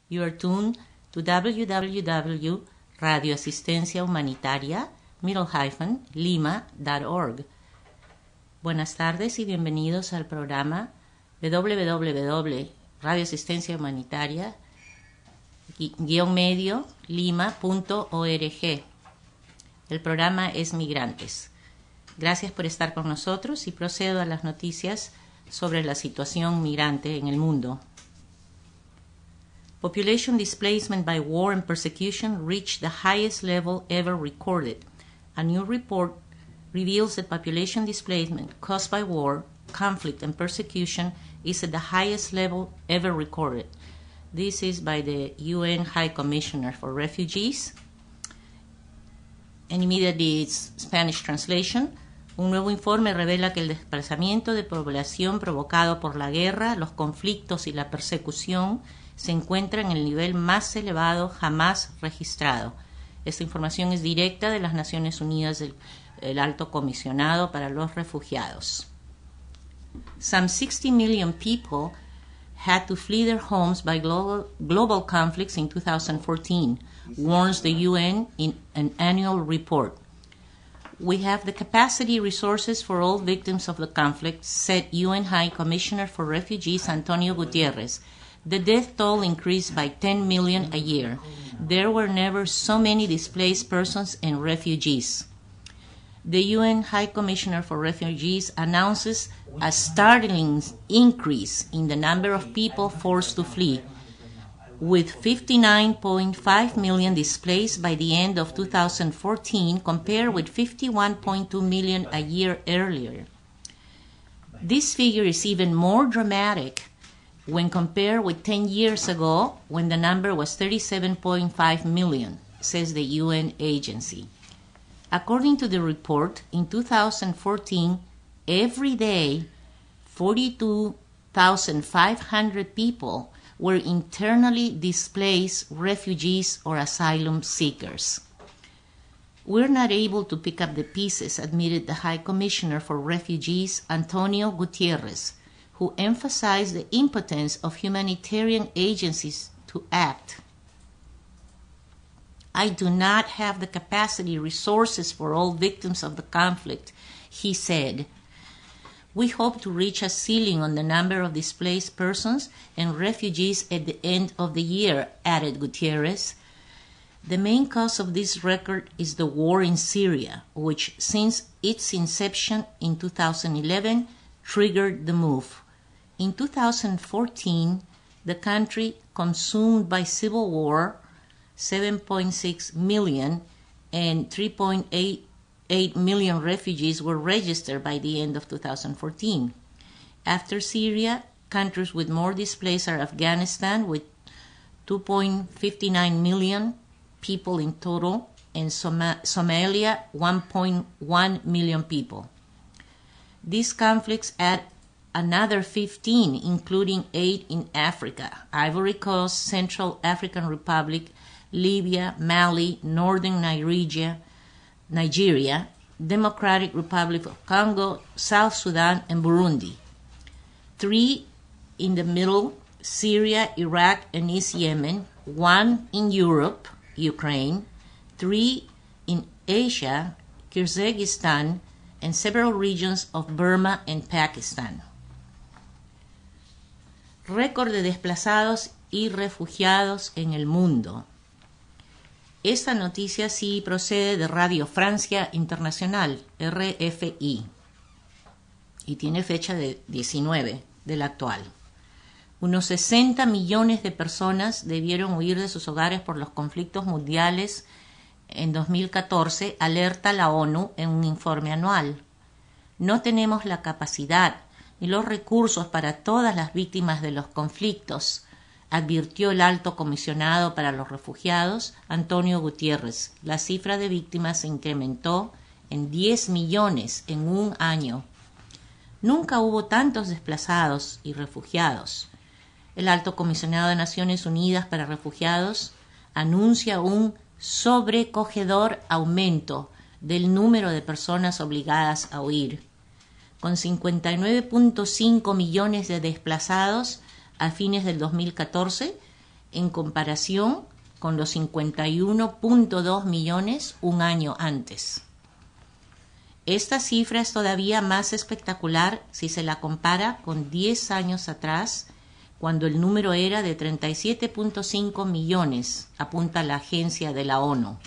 You are tuned to www.radioasistenciahumanitaria-lima.org. Buenas tardes y bienvenidos al programa de www.radioasistenciahumanitaria-lima.org. El programa es Migrantes. Gracias por estar con nosotros y procedo a las noticias sobre la situación migrante en el mundo. Population displacement by war and persecution reached the highest level ever recorded. A new report reveals that population displacement caused by war, conflict, and persecution is at the highest level ever recorded. This is by the UN High Commissioner for Refugees. And immediately its Spanish translation. Un nuevo informe revela que el desplazamiento de población provocado por la guerra, los conflictos y la persecución se encuentra en el nivel más elevado jamás registrado. Esta información es directa de las Naciones Unidas del Alto Comisionado para los Refugiados. Some 60 million people had to flee their homes by global conflicts in 2014, warns the UN in an annual report. We have the capacity resources for all victims of the conflict, said UN High Commissioner for Refugees Antonio Gutierrez. The death toll increased by 10 million a year. There were never so many displaced persons and refugees. The UN High Commissioner for Refugees announces a startling increase in the number of people forced to flee, with 59.5 million displaced by the end of 2014 compared with 51.2 million a year earlier. This figure is even more dramatic when compared with 10 years ago, when the number was 37.5 million, says the UN agency. According to the report, in 2014, every day, 42,500 people were internally displaced refugees or asylum seekers. We're not able to pick up the pieces, admitted the High Commissioner for Refugees, Antonio Gutierrez, who emphasized the impotence of humanitarian agencies to act. I do not have the capacity resources for all victims of the conflict, he said. We hope to reach a ceiling on the number of displaced persons and refugees at the end of the year, added Gutierrez. The main cause of this record is the war in Syria, which since its inception in 2011 triggered the move. In 2014, the country consumed by civil war, 7.6 million and 3.8 million refugees were registered by the end of 2014. After Syria, countries with more displaced are Afghanistan with 2.59 million people in total, and Somalia 1.1 million people. These conflicts add another 15, including 8 in Africa: Ivory Coast, Central African Republic, Libya, Mali, Northern Nigeria, Democratic Republic of Congo, South Sudan, and Burundi. 3 in the middle: Syria, Iraq, and East Yemen. 1 in Europe, Ukraine. 3 in Asia, Kyrgyzstan, and several regions of Burma and Pakistan. Récord de desplazados y refugiados en el mundo. Esta noticia sí procede de Radio Francia Internacional, RFI, y tiene fecha de 19 del actual. Unos 60 millones de personas debieron huir de sus hogares por los conflictos mundiales en 2014, alerta la ONU en un informe anual. No tenemos la capacidad ni los recursos para todas las víctimas de los conflictos, advirtió el Alto Comisionado para los Refugiados, Antonio Gutierrez. La cifra de víctimas se incrementó en 10 millones en un año. Nunca hubo tantos desplazados y refugiados. El Alto Comisionado de Naciones Unidas para Refugiados anuncia un sobrecogedor aumento del número de personas obligadas a huir, con 59.5 millones de desplazados a fines del 2014, en comparación con los 51.2 millones un año antes. Esta cifra es todavía más espectacular si se la compara con 10 años atrás, cuando el número era de 37.5 millones, apunta la agencia de la ONU.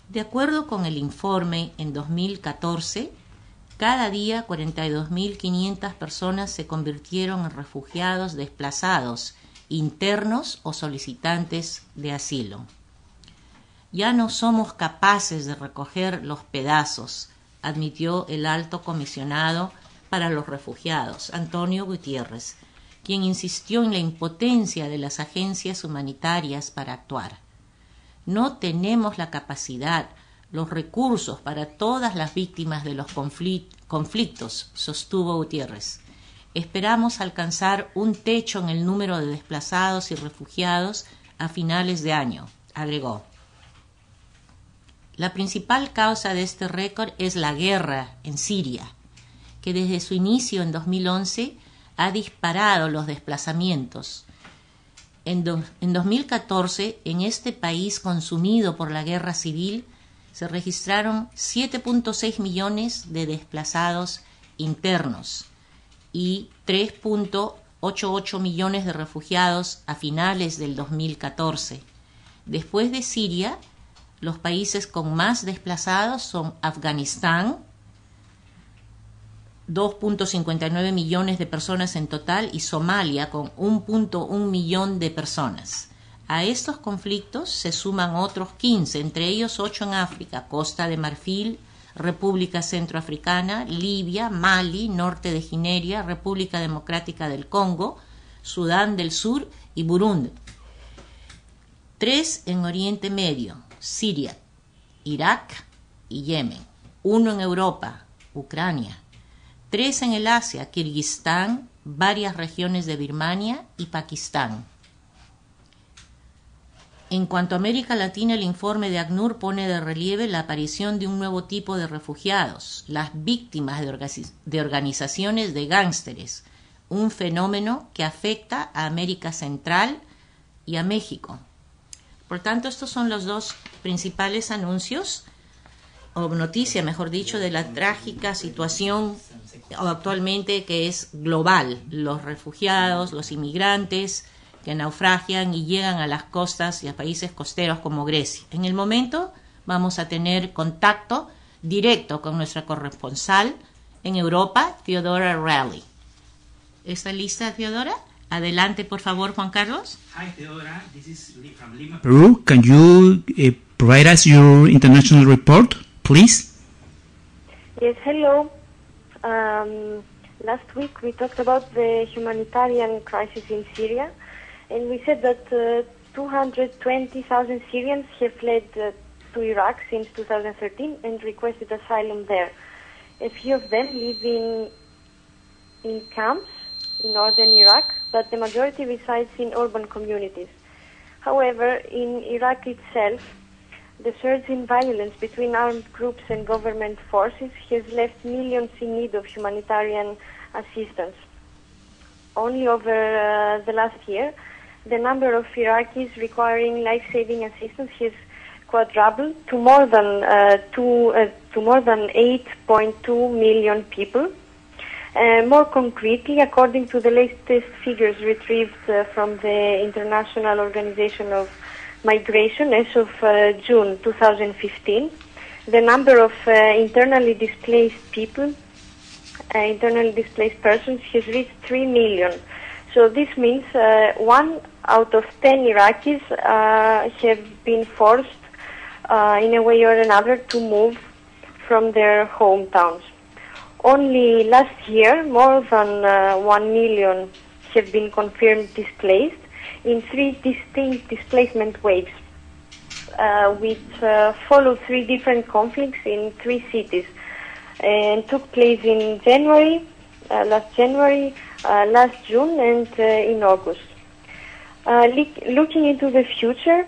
De acuerdo con el informe, en 2014, cada día 42.500 personas se convirtieron en refugiados desplazados, internos o solicitantes de asilo. Ya no somos capaces de recoger los pedazos, admitió el alto comisionado para los refugiados, Antonio Gutiérrez, quien insistió en la impotencia de las agencias humanitarias para actuar. No tenemos la capacidad, los recursos para todas las víctimas de los conflictos, sostuvo Gutiérrez. Esperamos alcanzar un techo en el número de desplazados y refugiados a finales de año, agregó. La principal causa de este récord es la guerra en Siria, que desde su inicio en 2011 ha disparado los desplazamientos. En 2014, en este país consumido por la guerra civil, se registraron 7.6 millones de desplazados internos y 3.88 millones de refugiados a finales del 2014. Después de Siria, los países con más desplazados son Afganistán, 2.59 millones de personas en total, y Somalia, con 1.1 millón de personas. A estos conflictos se suman otros 15, entre ellos 8 en África, Costa de Marfil, República Centroafricana, Libia, Mali, Norte de Guinea, República Democrática del Congo, Sudán del Sur y Burundi. 3 en Oriente Medio, Siria, Irak y Yemen. 1 en Europa, Ucrania. 3 en el Asia, Kirguistán, varias regiones de Birmania y Pakistán. En cuanto a América Latina, el informe de ACNUR pone de relieve la aparición de un nuevo tipo de refugiados, las víctimas de organizaciones de gángsteres, un fenómeno que afecta a América Central y a México. Por tanto, estos son los dos principales anuncios, o noticia, mejor dicho, de la trágica situación actualmente que es global. Los refugiados, los inmigrantes que naufragian y llegan a las costas y a países costeros como Grecia. En el momento vamos a tener contacto directo con nuestra corresponsal en Europa, Theodora Raleigh. ¿Está lista, Theodora? Adelante, por favor, Juan Carlos. Hi, Theodora. This is from Lima, Peru. Can you provide us your international report, please? Yes, hello. Last week we talked about the humanitarian crisis in Syria, and we said that 220,000 Syrians have fled to Iraq since 2013 and requested asylum there. A few of them live in camps in northern Iraq, but the majority resides in urban communities. However, in Iraq itself, the surge in violence between armed groups and government forces has left millions in need of humanitarian assistance. Only over the last year, the number of Iraqis requiring life-saving assistance has quadrupled to more than 8.2 million people. More concretely, according to the latest figures retrieved from the International Organization of Migration as of June 2015, the number of internally displaced persons has reached 3 million. So this means 1 out of 10 Iraqis have been forced in a way or another to move from their hometowns. Only last year, more than 1 million have been confirmed displaced in 3 distinct displacement waves, which followed 3 different conflicts in 3 cities, and took place in last January, last June, and in August. Looking into the future,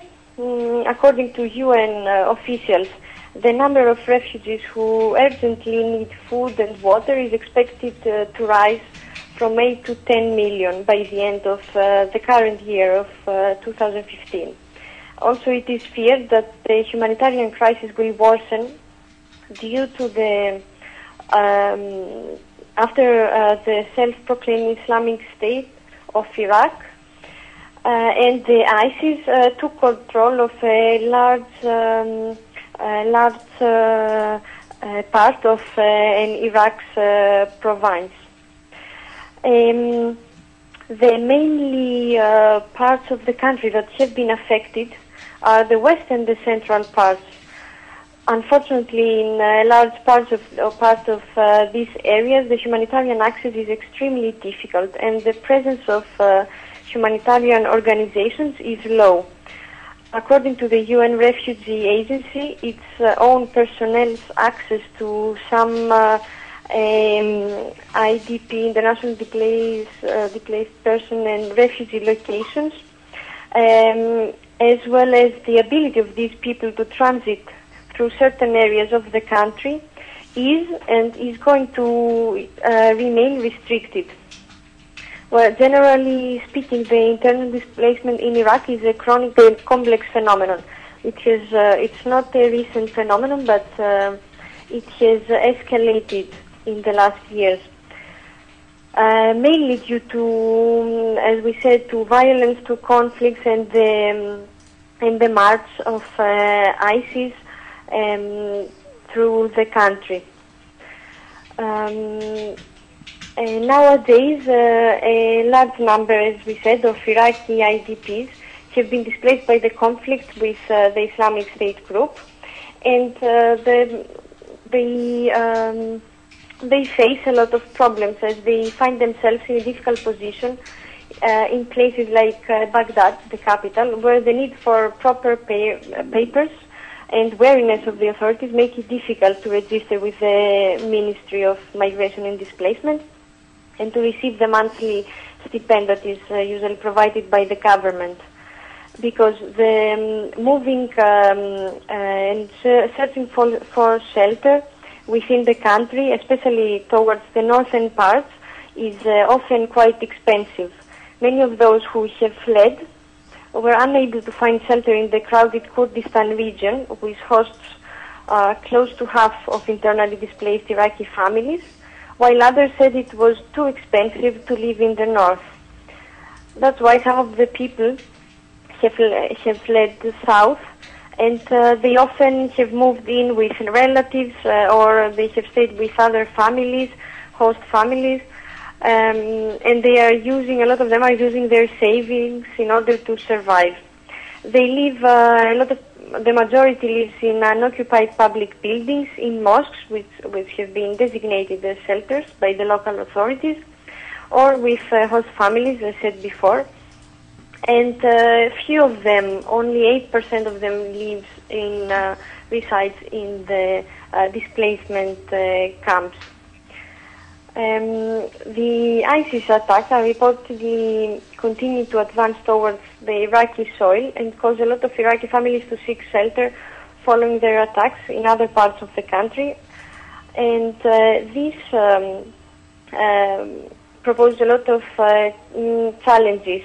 according to UN officials, the number of refugees who urgently need food and water is expected to rise from 8 to 10 million by the end of the current year of 2015. Also, it is feared that the humanitarian crisis will worsen due to the after the self-proclaimed Islamic State of Iraq and the ISIS took control of a large part of Iraq's province. The mainly parts of the country that have been affected are the west and the central parts. Unfortunately, in large parts of these areas, the humanitarian access is extremely difficult, and the presence of humanitarian organizations is low. According to the UN Refugee Agency, its own personnel's access to some IDP, international displaced person and refugee locations, as well as the ability of these people to transit through certain areas of the country is going to remain restricted. Well, generally speaking, the internal displacement in Iraq is a chronic and complex phenomenon. It's not a recent phenomenon, but it has escalated in the last years. Mainly due to, as we said, to violence, to conflicts, and the march of ISIS through the country. Nowadays, a large number, as we said, of Iraqi IDPs have been displaced by the conflict with the Islamic State group, and they face a lot of problems as they find themselves in a difficult position in places like Baghdad, the capital, where the need for proper papers and wariness of the authorities make it difficult to register with the Ministry of Migration and Displacement and to receive the monthly stipend that is usually provided by the government. Because the moving and searching for shelter within the country, especially towards the northern parts, is often quite expensive. Many of those who have fled were unable to find shelter in the crowded Kurdistan region, which hosts close to half of internally displaced Iraqi families, while others said it was too expensive to live in the north. That's why some of the people have fled south, and they often have moved in with relatives or they have stayed with other families, host families, and a lot of them are using their savings in order to survive. They live, the majority lives in unoccupied public buildings, in mosques, which have been designated as shelters by the local authorities, or with host families, as I said before. And few of them, only 8% of them resides in the displacement camps. The ISIS attacks are reportedly continue to advance towards the Iraqi soil and cause a lot of Iraqi families to seek shelter following their attacks in other parts of the country. And this proposes a lot of challenges.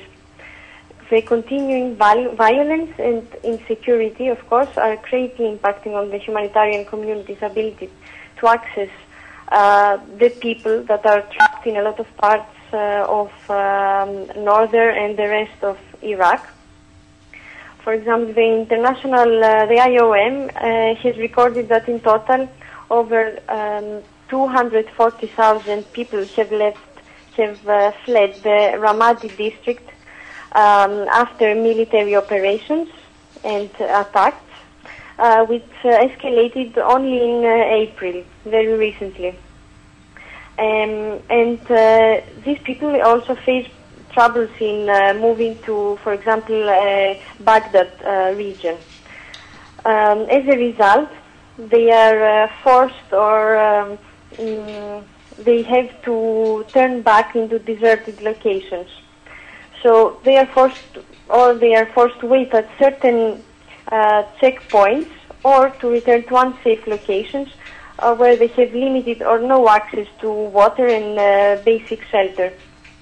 The continuing violence and insecurity, of course, are greatly impacting on the humanitarian community's ability to access the people that are trapped in a lot of parts of northern and the rest of Iraq. For example, the IOM has recorded that in total over 240,000 people have fled the Ramadi district after military operations and attacks, which escalated only in April, very recently. And these people also face troubles in moving to, for example, Baghdad region. As a result, they are forced or they have to turn back into deserted locations. So they are forced to wait at certain checkpoints or to return to unsafe locations where they have limited or no access to water and basic shelter.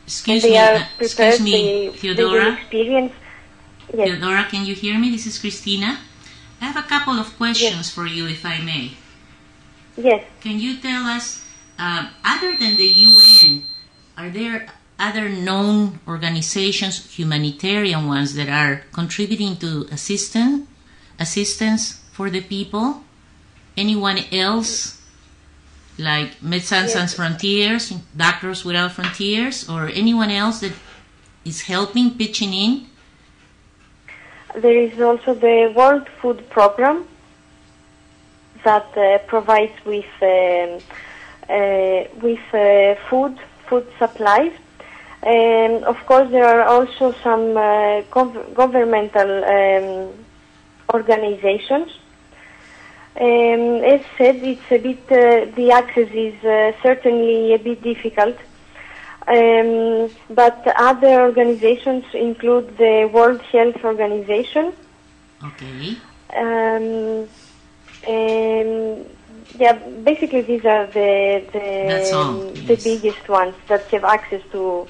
Excuse they me, are prepared. excuse me, They Theodora. will experience. Yes. Theodora, can you hear me? This is Christina. I have a couple of questions for you, if I may. Yes. Can you tell us, other than the UN, are there other known organizations, humanitarian ones, that are contributing to assistance for the people? Anyone else, like Médecins Sans Frontières, Doctors Without Frontiers, or anyone else that is helping, pitching in? There is also the World Food Program that provides with food supplies. And of course, there are also some governmental organizations. As said, it's a bit the access is certainly a bit difficult. But other organizations include the World Health Organization. Okay. Yeah, basically these are the yes. biggest ones that have access to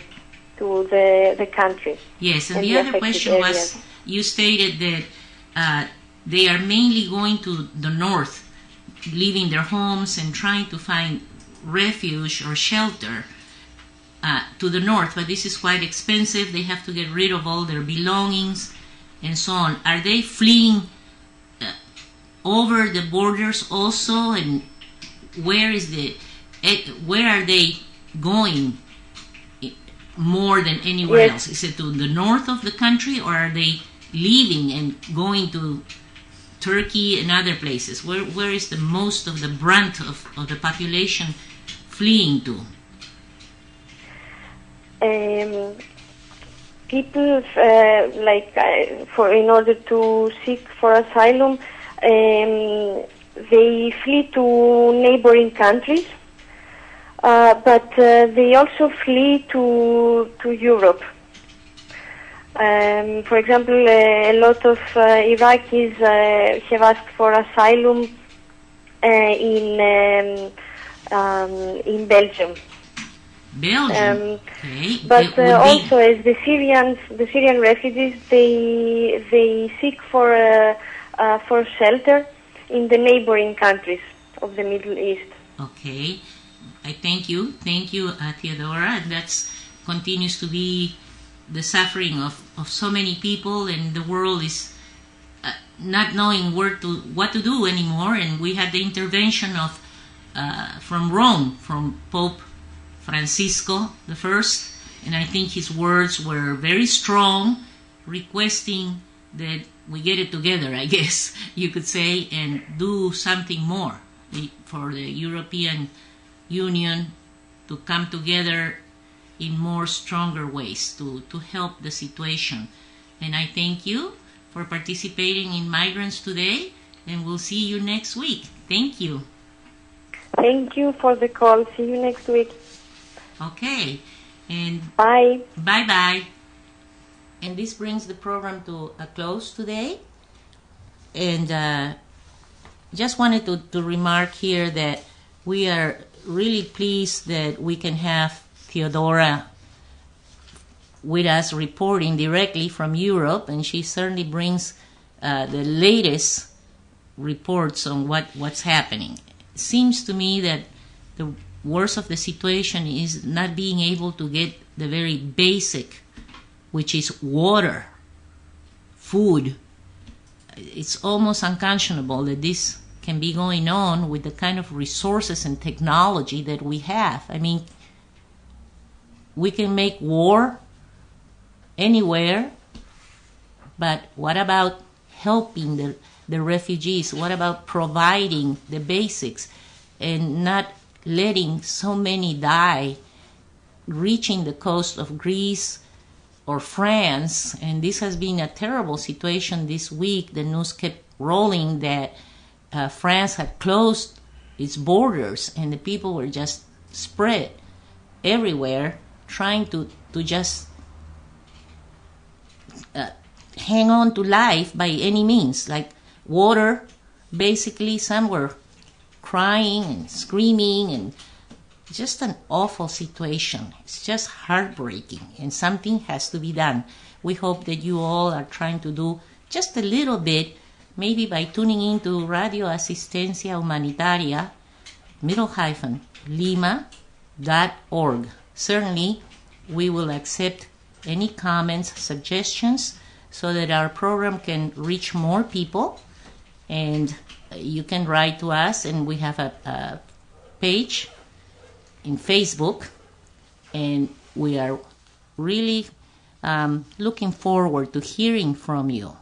the country. Yes, and the other question was, you stated that they are mainly going to the north, leaving their homes and trying to find refuge or shelter to the north, but this is quite expensive. They have to get rid of all their belongings and so on. Are they fleeing over the borders also, and where are they going more than anywhere else? Is it to the north of the country, or are they leaving and going to Turkey and other places? Where is the most of the brunt of the population fleeing to? People in order to seek for asylum, they flee to neighboring countries, but they also flee to Europe. For example, a lot of Iraqis have asked for asylum in Belgium. Belgium, okay. But also, as the Syrian refugees, they seek for shelter in the neighboring countries of the Middle East. Okay, I thank you, Theodora. And that continues to be the suffering of so many people, and the world is not knowing what to do anymore. And we had the intervention of from Rome, from Pope Francisco I, and I think his words were very strong, requesting that we get it together, I guess you could say, and do something more for the European Union to come together in more stronger ways to help the situation. And I thank you for participating in Migrants today, and we'll see you next week. Thank you. Thank you for the call. See you next week. Okay, and bye. Bye-bye. And this brings the program to a close today. And just wanted to remark here that we are really pleased that we can have Theodora with us reporting directly from Europe, and she certainly brings the latest reports on what's happening. It seems to me that the worst of the situation is not being able to get the very basic, which is water, food. It's almost unconscionable that this can be going on with the kind of resources and technology that we have. I mean, we can make war anywhere, but what about helping the refugees? What about providing the basics and not letting so many die reaching the coast of Greece or France? And this has been a terrible situation this week. The news kept rolling that France had closed its borders and the people were just spread everywhere trying to just hang on to life by any means, like water. Basically, some were crying and screaming and just an awful situation. It's just heartbreaking, and something has to be done. We hope that you all are trying to do just a little bit, maybe by tuning into Radio Asistencia Humanitaria, _lima.org. Certainly, we will accept any comments, suggestions, so that our program can reach more people. And you can write to us, and we have a page in Facebook, and we are really looking forward to hearing from you.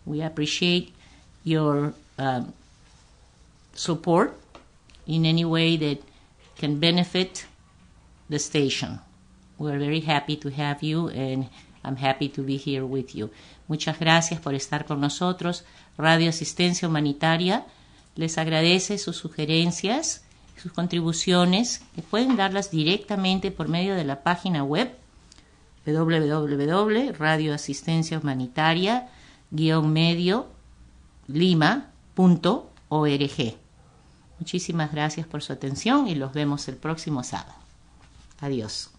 We appreciate your support in any way that can benefit the station. We're very happy to have you, and I'm happy to be here with you. Muchas gracias por estar con nosotros. Radio Asistencia Humanitaria les agradece sus sugerencias, sus contribuciones, que pueden darlas directamente por medio de la página web www.radioasistencia-lima.org. Muchísimas gracias por su atención y los vemos el próximo sábado. Adiós.